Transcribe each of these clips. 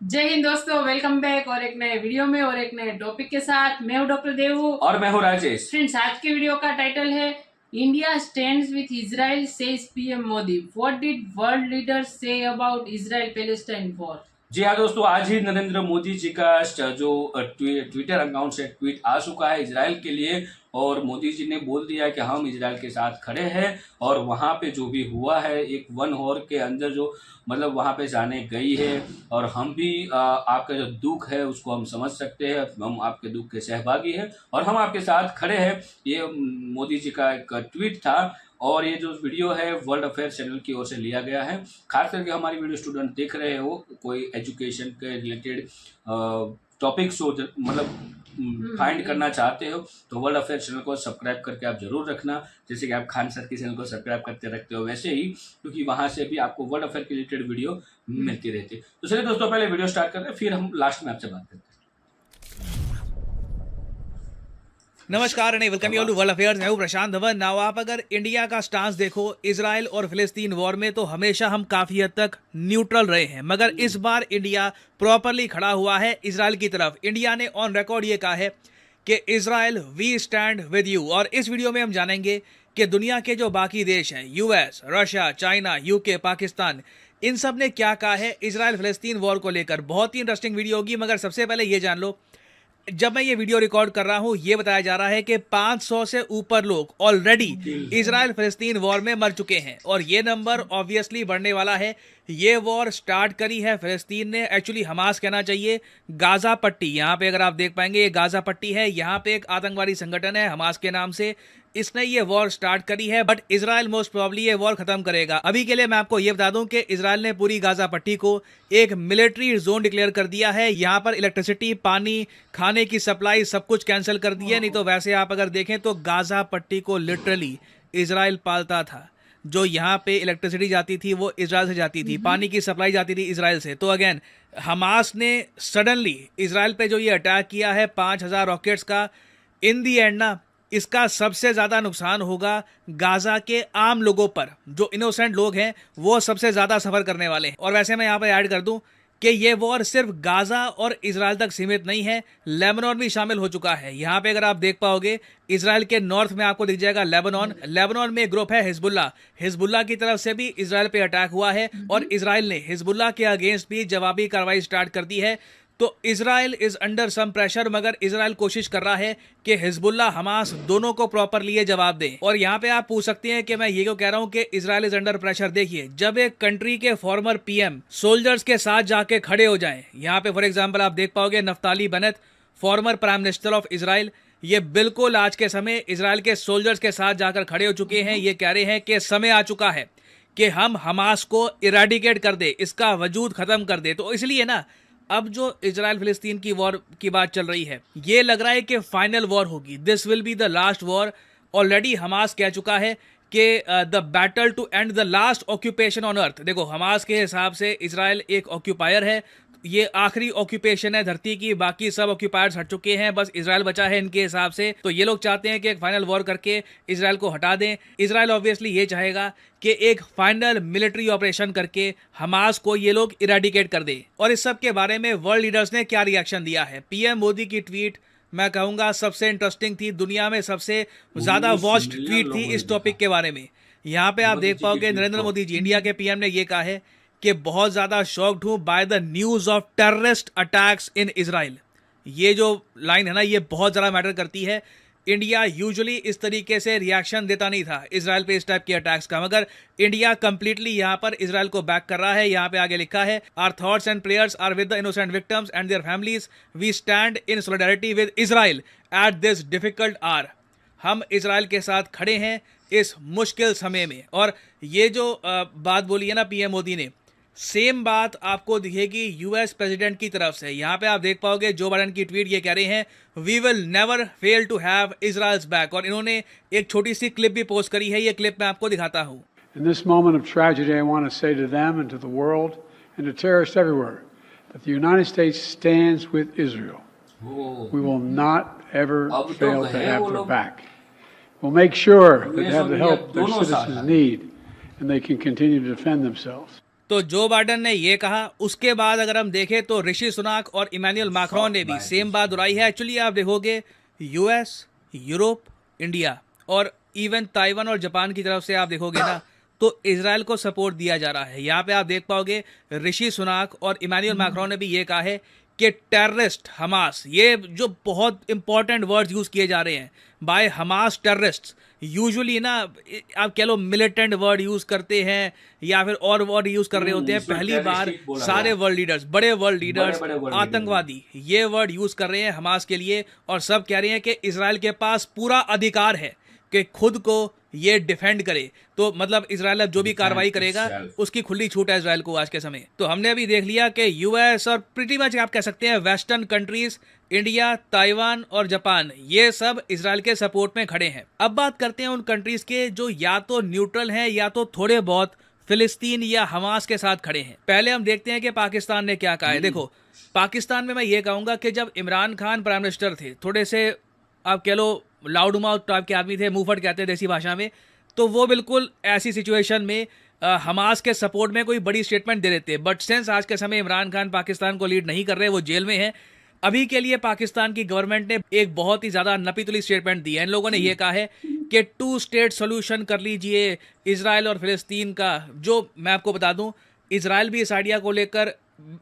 जय हिंद दोस्तों, welcome back और एक नए वीडियो में और एक नए टॉपिक के साथ। मैं हूं डॉक्टर देवू और मैं हूं राजेश। फ्रेंड्स, आज के वीडियो का टाइटल है India stands with Israel says PM Modi. What did world leaders say about Israel Palestine war. जी हाँ दोस्तों, आज ही नरेंद्र मोदी जी का जो ट्विटर अकाउंट से ट्वीट आ चुका है इजराइल के लिए। और मोदी जी ने बोल दिया कि हम इजराइल के साथ खड़े हैं और वहाँ पे जो भी हुआ है एक 1 आवर के अंदर जो मतलब वहाँ पे जाने गई है। और हम भी आपका जो दुख है उसको हम समझ सकते हैं, हम आपके दुख के सहभागी हैं और हम आपके साथ खड़े हैं। ये मोदी जी का एक ट्वीट था। और ये जो वीडियो है वर्ल्ड अफेयर चैनल की ओर से लिया गया है। खास करके हमारी वीडियो स्टूडेंट देख रहे हो, कोई एजुकेशन के रिलेटेड टॉपिक्स हो मतलब फाइंड करना चाहते हो तो वर्ल्ड अफेयर चैनल को सब्सक्राइब करके आप जरूर रखना। जैसे कि आप खान सर के चैनल को सब्सक्राइब करते रखते हो वैसे ही, क्योंकि वहां से भी आपको वर्ल्ड अफेयर के रिलेटेड वीडियो मिलती रहती है। तो चलिए दोस्तों, पहले वीडियो स्टार्ट करते हैं, फिर हम लास्ट में आपसे बात करते हैं। नमस्कार and welcome you to world affairs. मैं हूं प्रशांत धवन। नाउ आप अगर इंडिया का स्टांस देखो इजराइल और फिलिस्तीन वॉर में, तो हमेशा हम काफी हद तक न्यूट्रल रहे हैं, मगर इस बार इंडिया प्रॉपरली खड़ा हुआ है इजराइल की तरफ। इंडिया ने ऑन रिकॉर्ड ये कहा है कि Israel we stand with you. और इस वीडियो में हम जानेंगे कि दुनिया के जो बाकी देश हैं, US, Russia, China, UK, Pakistan, इन सब ने क्या कहा है इजराइल फिलिस्तीन वॉर को लेकर। बहुत ही इंटरेस्टिंग वीडियो होगी, मगर सबसे पहले ये जान लो, जब मैं ये वीडियो रिकॉर्ड कर रहा हूं ये बताया जा रहा है कि 500 से ऊपर लोग ऑलरेडी इजराइल फिलिस्तीन वॉर में मर चुके हैं और ये नंबर ऑब्वियसली बढ़ने वाला है। ये वॉर स्टार्ट करी है फिलिस्तीन ने, एक्चुअली हमास कहना चाहिए। गाजा पट्टी, यहाँ पे अगर आप देख पाएंगे ये गाजा पट्टी है, यहाँ पे एक आतंकवादी संगठन है हमास के नाम से, इसने ये वॉर स्टार्ट करी है। बट इजराइल मोस्ट प्रोबब्ली ये वॉर खत्म करेगा। अभी के लिए मैं आपको ये बता दूं कि इजराइल ने पूरी गाजा पट्टी को एक मिलिट्री जोन डिक्लेयर कर दिया है। यहाँ पर इलेक्ट्रिसिटी, पानी, खाने की सप्लाई सब कुछ कैंसिल कर दिया है। नहीं तो वैसे आप अगर देखें तो गाजा पट्टी को लिटरली इजराइल पालता था। जो यहाँ पे इलेक्ट्रिसिटी जाती थी वो इजराइल से जाती थी, पानी की सप्लाई जाती थी इजराइल से। तो अगेन हमास ने सडनली इजराइल पे जो ये अटैक किया है 5000 रॉकेट्स का, इन दी एंड ना इसका सबसे ज़्यादा नुकसान होगा गाजा के आम लोगों पर। जो इनोसेंट लोग हैं वो सबसे ज़्यादा सफ़र करने वाले हैं। और वैसे मैं यहाँ पर ऐड कर दूँ कि ये वॉर सिर्फ गाजा और इजराइल तक सीमित नहीं है, लेबनान भी शामिल हो चुका है। यहाँ पे अगर आप देख पाओगे इजराइल के नॉर्थ में आपको दिख जाएगा लेबनान। लेबनान में एक ग्रुप है हिजबुल्ला, हिजबुल्ला की तरफ से भी इजराइल पे अटैक हुआ है और इजराइल ने हिजबुल्ला के अगेंस्ट भी जवाबी कार्रवाई स्टार्ट कर दी है। तो Israel is under some pressure, मगर इजराइल कोशिश कर रहा है कि हिजबुल्ला हमास दोनों को प्रॉपरली ये जवाब दें। और यहाँ पे आप पूछ सकते हैं कि मैं ये क्यों कह रहा हूँ कि इजराइल इज अंडर प्रेशर। देखिए, जब एक कंट्री के फॉर्मर पीएम सोल्जर्स के साथ जाके खड़े हो जाएं, यहाँ पे फॉर एग्जाम्पल आप देख पाओगे Naftali Bennett, former prime minister of Israel, ये बिल्कुल आज के समय इजराइल के सोल्जर्स के साथ जाकर खड़े हो चुके हैं। ये कह रहे हैं कि समय आ चुका है कि हम हमास को इरेडिकेट कर दे, इसका वजूद खत्म कर दे। तो इसलिए ना अब जो इजराइल फिलिस्तीन की वॉर की बात चल रही है, ये लग रहा है कि फाइनल वॉर होगी, this will be the last war. Already Hamas कह चुका है कि the battle to end the last occupation on earth. देखो, हमास के हिसाब से इजराइल एक ऑक्यूपायर है, ये आखिरी ऑक्यूपेशन है धरती की, बाकी सब ऑक्यूपायर्स हट चुके हैं, बस इजराइल बचा है इनके हिसाब से। तो ये लोग चाहते हैं कि एक फाइनल वॉर करके इजराइल को हटा दें। इजराइल ऑब्वियसली ये चाहेगा कि एक फाइनल मिलिट्री ऑपरेशन करके हमास को ये लोग इरेडिकेट कर दें। और इस सब के बारे में वर्ल्ड लीडर्स ने क्या रिएक्शन दिया है। पीएम मोदी की ट्वीट मैं कहूँगा सबसे इंटरेस्टिंग थी, दुनिया में सबसे ज़्यादा वॉच्ड ट्वीट थी इस टॉपिक के बारे में। यहाँ पे आप देख पाओगे नरेंद्र मोदी जी, इंडिया के पीएम, ने ये कहा है कि बहुत ज़्यादा शॉक्ड हूँ by the news of terrorist attacks in Israel. ये जो लाइन है ना, ये बहुत ज़्यादा मैटर करती है। इंडिया यूजुअली इस तरीके से रिएक्शन देता नहीं था इजराइल पे इस टाइप के अटैक्स का, मगर इंडिया कंप्लीटली यहाँ पर इजराइल को बैक कर रहा है। यहाँ पे आगे लिखा है, our thoughts and prayers are with the innocent victims and their families, we stand in solidarity with Israel at this difficult hour. हम इजराइल के साथ खड़े हैं इस मुश्किल समय में। और ये जो बात बोली है ना पीएम मोदी ने, सेम बात आपको दिखेगी यूएस प्रेसिडेंट की तरफ से। यहाँ पे आप देख पाओगे जो बाइडेन की ट्वीट, ये कह रहे हैं we will never fail to have Israel's back. और इन्होंने एक छोटी सी क्लिप भी पोस्ट करी है, ये क्लिप मैं आपको दिखाता हूँ। In this moment of tragedy, I want to say to them and to the world and to terrorists everywhere that the United States stands with Israel. We will not ever fail to have their back. We'll make sure that they have the help their citizens need and they can continue to defend themselves. तो जो Biden ने ये कहा, उसके बाद अगर हम देखें तो ऋषि सुनाक और इमैनुअल मैक्रोन ने भी सेम बात दोहराई है। एक्चुअली आप देखोगे यूएस, यूरोप, इंडिया और इवन ताइवान और जापान की तरफ से आप देखोगे ना, तो इजराइल को सपोर्ट दिया जा रहा है। यहाँ पे आप देख पाओगे ऋषि सुनाक और इमैनुअल मैक्रोन ने भी ये कहा है कि टेररिस्ट हमास, ये जो बहुत इंपॉर्टेंट वर्ड्स यूज किए जा रहे हैं बाय हमास टेररिस्ट, यूजुअली ना आप कह लो मिलिटेंट वर्ड यूज करते हैं या फिर और वर्ड यूज कर रहे होते हैं। पहली बार सारे वर्ल्ड लीडर्स, बड़े वर्ल्ड लीडर्स आतंकवादी ये वर्ड यूज कर रहे हैं हमास के लिए, और सब कह रहे हैं कि इजराइल के पास पूरा अधिकार है कि खुद को ये डिफेंड करे। तो मतलब इजराइल अब जो भी कार्रवाई करेगा उसकी खुली छूट है इजराइल को आज के समय। तो हमने अभी देख लिया कि यूएस और प्रीटी मच आप कह सकते हैं वेस्टर्न कंट्रीज, इंडिया, ताइवान और जापान, ये सब इजराइल के सपोर्ट में खड़े हैं। अब बात करते हैं उन कंट्रीज के जो या तो न्यूट्रल हैं या तो थोड़े बहुत फिलिस्तीन या हमास के साथ खड़े हैं। पहले हम देखते हैं कि पाकिस्तान ने क्या कहा है। देखो, पाकिस्तान में मैं ये कहूंगा कि जब इमरान खान प्राइम मिनिस्टर थे, थोड़े से आप कह लो लाउड माउथ टाइप के आदमी थे, मुंहफट कहते हैं देसी भाषा में, तो वो बिल्कुल ऐसी सिचुएशन में हमास के सपोर्ट में कोई बड़ी स्टेटमेंट दे देते। बट सिंस आज के समय इमरान खान पाकिस्तान को लीड नहीं कर रहे, वो जेल में है, अभी के लिए पाकिस्तान की गवर्नमेंट ने एक बहुत ही ज़्यादा नपीतुली स्टेटमेंट दी है। इन लोगों ने ये कहा है कि 2 स्टेट सोल्यूशन कर लीजिए इजराइल और फिलिस्तीन का। जो मैं आपको बता दूं, इजराइल भी इस आइडिया को लेकर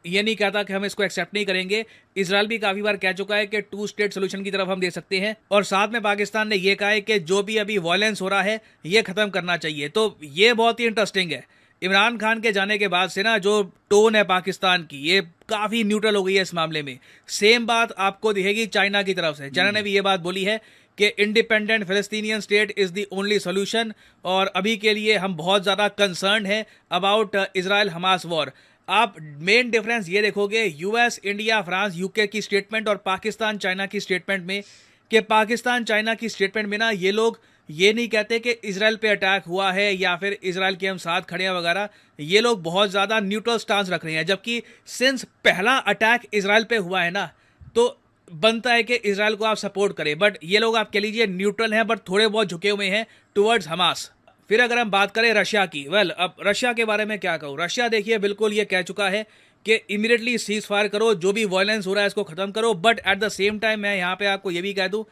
ये नहीं कहता कि हम इसको एक्सेप्ट नहीं करेंगे। इजराइल भी काफ़ी बार कह चुका है कि 2 स्टेट सोल्यूशन की तरफ हम दे सकते हैं, और साथ में पाकिस्तान ने ये कहा है कि जो भी अभी वायलेंस हो रहा है ये ख़त्म करना चाहिए। तो ये बहुत ही इंटरेस्टिंग है। इमरान खान के जाने के बाद से ना जो टोन है पाकिस्तान की, ये काफ़ी न्यूट्रल हो गई है इस मामले में। सेम बात आपको दिखेगी चाइना की तरफ से। चाइना ने भी ये बात बोली है कि independent फिलिस्तीनियन state is the only solution, और अभी के लिए हम बहुत ज़्यादा कंसर्न है अबाउट इजराइल हमास वॉर। आप मेन डिफरेंस ये देखोगे यूएस, इंडिया, फ्रांस, यूके की स्टेटमेंट और पाकिस्तान, चाइना की स्टेटमेंट में, कि पाकिस्तान, चाइना की स्टेटमेंट में ना ये लोग ये नहीं कहते कि इजराइल पे अटैक हुआ है या फिर इजराइल के हम साथ खड़े हैं वगैरह। ये लोग बहुत ज़्यादा न्यूट्रल स्टांस रख रहे हैं, जबकि सिंस पहला अटैक इजराइल पे हुआ है ना, तो बनता है कि इजराइल को आप सपोर्ट करें। बट ये लोग आप कह लीजिए न्यूट्रल हैं, बट थोड़े बहुत झुके हुए हैं टुवर्ड्स हमास। फिर अगर हम बात करें रशिया की, अब रशिया के बारे में क्या कहूँ। रशिया देखिए बिल्कुल ये कह चुका है कि इमीडिएटली सीज फायर करो, जो भी वायलेंस हो रहा है इसको ख़त्म करो। But at the same time मैं यहाँ पे आपको ये भी कह दूँ,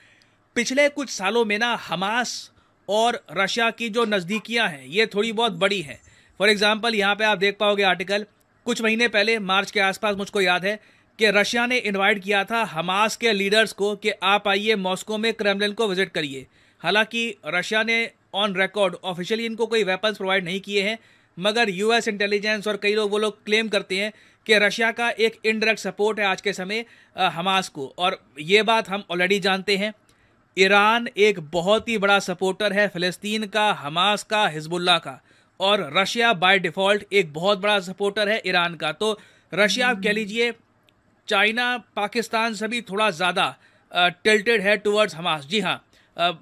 पिछले कुछ सालों में ना हमास और रशिया की जो नज़दीकियाँ हैं ये थोड़ी बहुत बड़ी हैं। फॉर एग्जाम्पल यहाँ पे आप देख पाओगे आर्टिकल, कुछ महीने पहले मार्च के आसपास मुझको याद है कि रशिया ने इनवाइट किया था हमास के लीडर्स को कि आप आइए मॉस्को में क्रेमलिन को विजिट करिए। हालांकि रशिया ने ऑन रिकॉर्ड ऑफिशियली इनको कोई वेपन्स प्रोवाइड नहीं किए हैं, मगर यूएस इंटेलिजेंस और कई लोग वो लोग क्लेम करते हैं कि रशिया का एक इनडायरेक्ट सपोर्ट है आज के समय हमास को। और ये बात हम ऑलरेडी जानते हैं, ईरान एक बहुत ही बड़ा सपोर्टर है फ़लस्तीन का, हमास का, हिजबुल्लाह का, और रशिया बाय डिफ़ॉल्ट एक बहुत बड़ा सपोर्टर है ईरान का। तो रशिया आप कह लीजिए चाइना, पाकिस्तान से भी थोड़ा ज़्यादा टिल्टेड है टुवर्ड्स हमास। जी हाँ,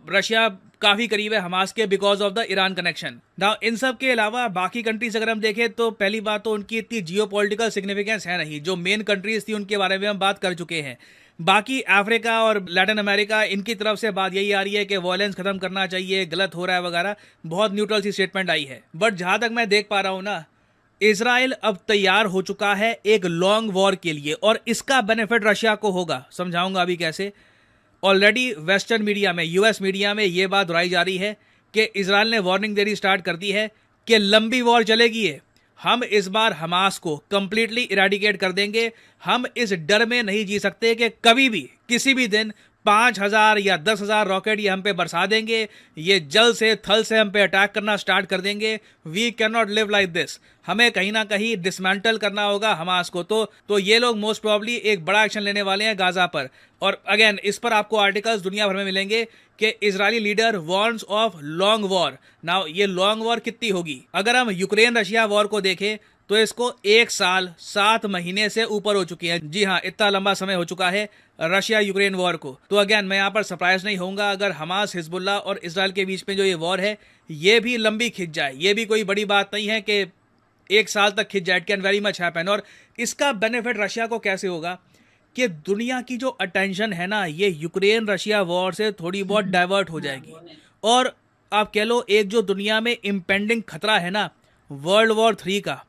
रशिया काफ़ी करीब है हमास के because of the Iran connection. Now in सब के अलावा बाकी कंट्रीज अगर हम देखें तो पहली बात तो उनकी इतनी जियोपॉलिटिकल सिग्निफिकेंस है नहीं। जो मेन कंट्रीज थी उनके बारे में हम बात कर चुके हैं। बाकी अफ्रीका और लैटिन अमेरिका, इनकी तरफ से बात यही आ रही है कि वायलेंस खत्म करना चाहिए, गलत हो रहा है वगैरह, बहुत न्यूट्रल सी स्टेटमेंट आई है। बट जहाँ तक मैं देख पा रहा हूँ ना, इजराइल अब तैयार हो चुका है एक लॉन्ग वॉर के लिए, और इसका बेनिफिट रशिया को होगा। समझाऊंगा अभी कैसे। ऑलरेडी वेस्टर्न मीडिया में, यूएस मीडिया में ये बात दोहराई जा रही है कि इजराइल ने वार्निंग देनी स्टार्ट कर दी है कि लंबी वॉर चलेगी है, हम इस बार हमास को कंप्लीटली इरेडिकेट कर देंगे। हम इस डर में नहीं जी सकते कि कभी भी किसी भी दिन 5,000 या 10,000 रॉकेट ये हम पे बरसा देंगे, ये जल से थल से हम पे अटैक करना स्टार्ट कर देंगे। We can not live like this. हमें कहीं ना कहीं डिसमेंटल करना होगा हमास को। तो ये लोग मोस्ट प्रॉब्ली एक बड़ा एक्शन लेने वाले हैं गाजा पर। और अगेन इस पर आपको आर्टिकल्स दुनिया भर में मिलेंगे कि Israeli leader warns of long war. Now ये लॉन्ग वॉर कितनी होगी? अगर हम यूक्रेन रशिया वॉर को देखें तो इसको 1 साल 7 महीने से ऊपर हो चुकी है। जी हाँ, इतना लंबा समय हो चुका है रशिया यूक्रेन वॉर को। तो अगेन मैं यहाँ पर सरप्राइज नहीं होऊंगा अगर हमास, हिजबुल्लाह और इजराइल के बीच में जो ये वॉर है ये भी लंबी खिंच जाए। ये भी कोई बड़ी बात नहीं है कि 1 साल तक खिंच जाए। It can very much happen. और इसका बेनिफिट रशिया को कैसे होगा कि दुनिया की जो अटेंशन है ना, ये यूक्रेन रशिया वॉर से थोड़ी बहुत डाइवर्ट हो जाएगी। और आप कह लो एक जो दुनिया में इम्पेंडिंग खतरा है ना, वर्ल्ड वॉर 3 का,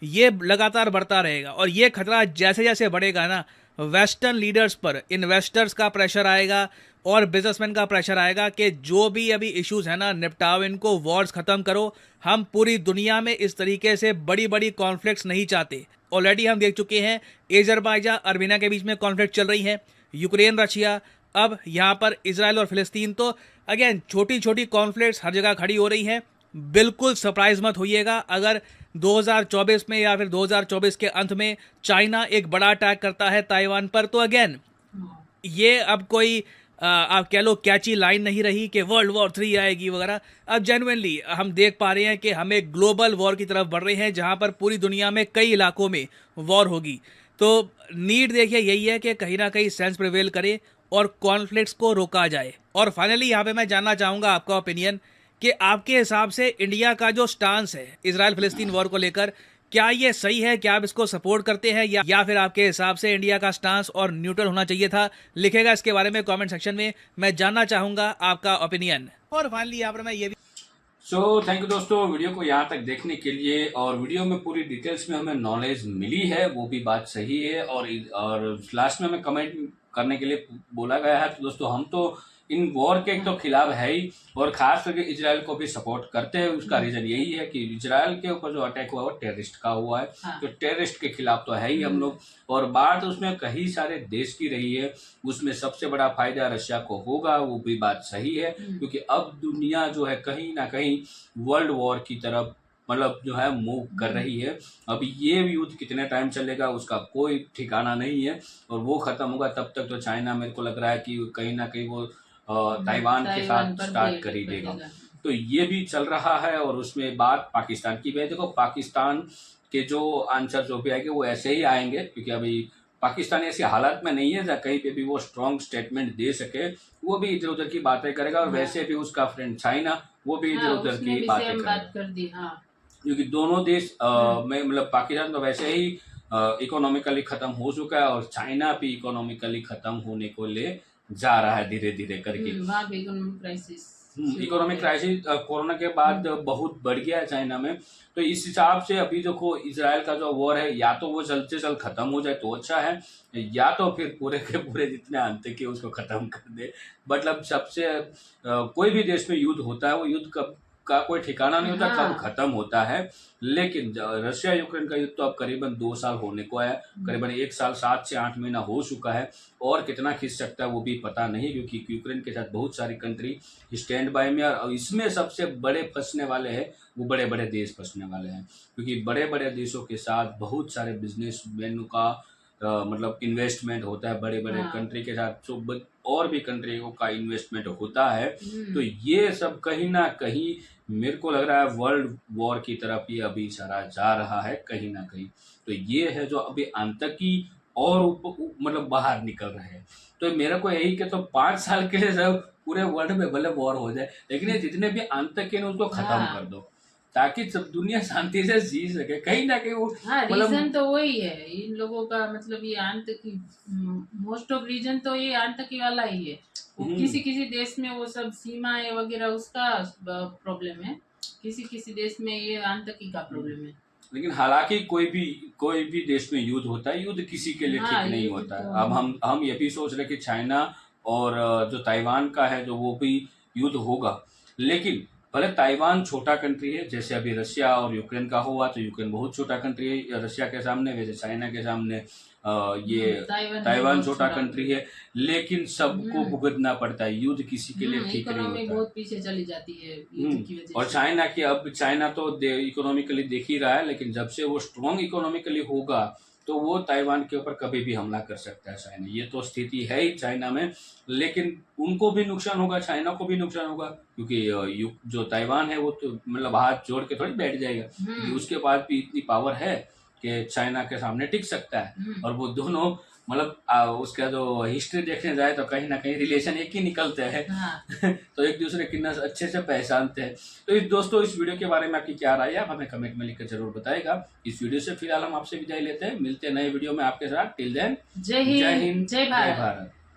ये लगातार बढ़ता रहेगा और ये खतरा जैसे जैसे बढ़ेगा ना, वेस्टर्न लीडर्स पर इन्वेस्टर्स का प्रेशर आएगा और बिजनेसमैन का प्रेशर आएगा कि जो भी अभी इश्यूज है ना, निपटाओ इनको, वॉर्स खत्म करो। हम पूरी दुनिया में इस तरीके से बड़ी बड़ी कॉन्फ्लिक्ट्स नहीं चाहते। ऑलरेडी हम देख चुके हैं अजरबैजान अर्मेनिया के बीच में कॉन्फ्लिक्ट चल रही है, यूक्रेन रशिया, अब यहाँ पर इजराइल और फिलिस्तीन। तो अगेन छोटी छोटी कॉन्फ्लिक्ट्स हर जगह खड़ी हो रही हैं। बिल्कुल सरप्राइज मत होइएगा अगर 2024 में या फिर 2024 के अंत में चाइना एक बड़ा अटैक करता है ताइवान पर। तो अगेन ये अब कोई आप कह लो कैची लाइन नहीं रही कि वर्ल्ड वॉर 3 आएगी वगैरह। अब जेन्युइनली हम देख पा रहे हैं कि हम एक ग्लोबल वॉर की तरफ बढ़ रहे हैं जहां पर पूरी दुनिया में कई इलाकों में वॉर होगी। तो नीड देखिए यही है कि कहीं ना कहीं सेंस प्रिवेल करे और कॉन्फ्लिक्ट्स को रोका जाए। और फाइनली यहाँ पे मैं जानना चाहूँगा आपका ओपिनियन कि आपके हिसाब से इंडिया का जो स्टांस है इजराइल फिलिस्तीन वॉर को लेकर, क्या ये सही है? क्या आप इसको सपोर्ट करते हैं या फिर आपके हिसाब से इंडिया का स्टांस और न्यूट्रल होना चाहिए था? लिखेगा इसके बारे में कमेंट सेक्शन में, मैं जानना चाहूँगा आपका ओपिनियन। और फाइनली यहाँ पर मैं ये भी थैंक यू दोस्तों वीडियो को यहाँ तक देखने के लिए। और वीडियो में पूरी डिटेल्स में हमें नॉलेज मिली है, वो भी बात सही है। और लास्ट में हमें कमेंट करने के लिए बोला गया है। तो दोस्तों हम तो इन वॉर के तो खिलाफ है ही, और खास करके इजराइल को भी सपोर्ट करते हैं। उसका रीजन यही है कि इजराइल के ऊपर जो अटैक हुआ वो टेररिस्ट का हुआ है। हाँ। तो टेररिस्ट के खिलाफ तो है ही हम लोग। और बात उसमें कई सारे देश की रही है, उसमें सबसे बड़ा फायदा रशिया को होगा, वो भी बात सही है। क्योंकि अब दुनिया जो है कहीं ना कहीं वर्ल्ड वॉर की तरफ मतलब जो है मूव कर रही है। अब ये युद्ध कितने टाइम चलेगा उसका कोई ठिकाना नहीं है, और वो खत्म होगा तब तक तो चाइना मेरे को लग रहा है कि कहीं ना कहीं वो ताइवान के साथ स्टार्ट कर ही देगा। तो ये भी चल रहा है। और उसमें बात पाकिस्तान की भी है। देखो पाकिस्तान के जो आंसर जो भी आएंगे वो ऐसे ही आएंगे, क्योंकि अभी पाकिस्तान ऐसी हालत में नहीं है जहाँ कहीं पे भी वो स्ट्रॉन्ग स्टेटमेंट दे सके। वो भी इधर उधर की बातें करेगा। और वैसे भी उसका फ्रेंड चाइना वो भी इधर उधर की बातें करेगा। क्योंकि दोनों देश में मतलब पाकिस्तान तो वैसे ही इकोनॉमिकली खत्म हो चुका है, और चाइना भी इकोनॉमिकली खत्म होने को ले जा रहा है धीरे धीरे करके। इकोनॉमिक क्राइसिस कोरोना के बाद बहुत बढ़ गया है चाइना में। तो इस हिसाब से अभी देखो इजराइल का जो वॉर है, या तो वो जल्द से जल्द खत्म हो जाए तो अच्छा है, या तो फिर पूरे के पूरे जितने आतंकी उसको खत्म कर दे। मतलब सबसे कोई भी देश में युद्ध होता है, वो युद्ध कब का कोई ठिकाना नहीं होता कब खत्म होता है। लेकिन रशिया यूक्रेन का युद्ध तो अब करीबन 2 साल होने को है, करीबन 1 साल 7 से 8 महीना हो चुका है। और कितना खींच सकता है वो भी पता नहीं, क्योंकि यूक्रेन के साथ बहुत सारी कंट्री स्टैंड बाय में। और इसमें सबसे बड़े फंसने वाले हैं वो बड़े बड़े देश फंसने वाले हैं, क्योंकि बड़े बड़े देशों के साथ बहुत सारे बिजनेसमैनों का मतलब इन्वेस्टमेंट होता है। बड़े बड़े कंट्री के साथ और भी कंट्रियों का इन्वेस्टमेंट होता है। तो ये सब कहीं ना कहीं मेरे को लग रहा है वर्ल्ड वॉर की तरफ ही अभी इशारा जा रहा है कहीं ना कहीं। तो ये है जो अभी आतंकी और मतलब बाहर निकल रहे हैं। तो मेरे को यही कि तो 5 साल के लिए सब पूरे वर्ल्ड में भले वॉर हो जाए, लेकिन ये जितने भी आतंकी हैं उसको खत्म कर दो, ताकि सब दुनिया शांति से जी सके। कहीं ना कहीं वो रीजन तो वही है इन लोगों का, मतलब ये आतंकी मोस्ट ऑफ रीजन तो ये आतंकी वाला ही है। किसी किसी देश में वो सब सीमाएं वगैरह उसका प्रॉब्लम है, किसी किसी देश में ये आतंकी का प्रॉब्लम है। लेकिन हालांकि कोई भी देश में युद्ध होता है, युद्ध किसी के लिए ठीक नहीं होता है। अब हम ये भी सोच रहे कि चाइना और जो ताइवान का है जो वो भी युद्ध होगा, लेकिन भले ताइवान छोटा कंट्री है, जैसे अभी रशिया और यूक्रेन का हुआ, तो यूक्रेन बहुत छोटा कंट्री है रशिया के सामने, वैसे चाइना के सामने ये ताइवान छोटा कंट्री है। लेकिन सबको भुगतना पड़ता है, युद्ध किसी के लिए ठीक नहीं होता, बहुत पीछे चली जाती है युद्ध की वजह से। और चाइना की अब चाइना तो इकोनॉमिकली देख ही रहा है, लेकिन जब से वो स्ट्रॉन्ग इकोनॉमिकली होगा तो वो ताइवान के ऊपर कभी भी हमला कर सकता है चाइना। ये तो स्थिति है ही चाइना में। लेकिन उनको भी नुकसान होगा, चाइना को भी नुकसान होगा, क्योंकि जो ताइवान है वो तो मतलब हाथ जोड़ के थोड़ी बैठ जाएगा, क्योंकि उसके पास भी इतनी पावर है कि चाइना के सामने टिक सकता है। और वो दोनों मतलब उसका जो हिस्ट्री देखने जाए तो कहीं ना कहीं रिलेशन एक ही निकलते हैं। तो एक दूसरे कितना अच्छे से पहचानते हैं। तो दोस्तों इस वीडियो के बारे में आपकी क्या राय है, आप हमें कमेंट में लिखकर जरूर बताएगा। इस वीडियो से फिलहाल हम आपसे विदाई लेते हैं, मिलते हैं नए वीडियो में आपके साथ। टिल देन जय हिंद जय भारत।